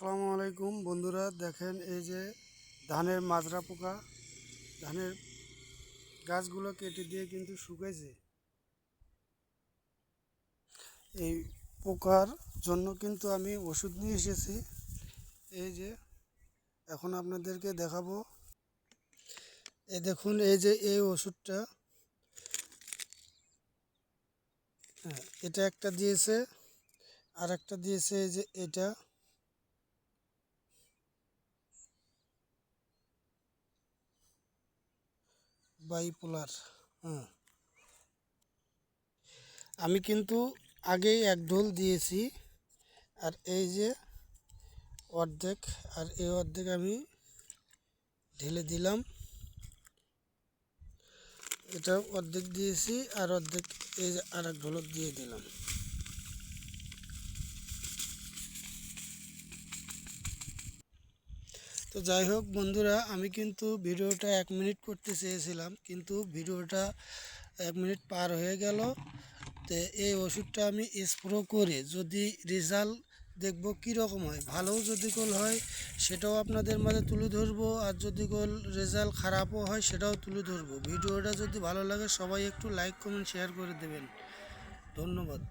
আসসালামু আলাইকুম বন্ধুরা, দেখেন এই যে ধানের মাজরা পোকা, ধানের গাছগুলো কেটে দিয়ে কিন্তু শুকাইছে। এই পোকার জন্য কিন্তু আমি ওষুধ নিয়ে এসেছি। এই যে এখন আপনাদেরকে দেখাবো। এই দেখুন, এই যে এই ওষুধটা, হ্যাঁ, এটা একটা দিয়েছে, আর একটা দিয়েছে এই যে এটা। বাইপোলার। হ্যাঁ, আমি কিন্তু আগেই এক ঢোল দিয়েছি, আর এই যে অর্ধেক, আর এই অর্ধেক আমি ঢেলে দিলাম। এটা অর্ধেক দিয়েছি, আর অর্ধেক এই যে আর এক ঢোলক দিয়ে দিলাম। তো যাই হোক বন্ধুরা, আমি কিন্তু ভিডিওটা 1 মিনিট করতে চেয়েছিলাম, কিন্তু ভিডিওটা 1 মিনিট পার হয়ে গেল। তো এই ওষুধটা আমি স্প্রে করে যদি রেজাল্ট দেখব কীরকম হয়, ভালোও যদি গোল হয় সেটাও আপনাদের মাঝে তুলে ধরবো, আর যদি গোল রেজাল্ট খারাপও হয় সেটাও তুলে ধরবো। ভিডিওটা যদি ভালো লাগে সবাই একটু লাইক কমেন্ট শেয়ার করে দেবেন। ধন্যবাদ।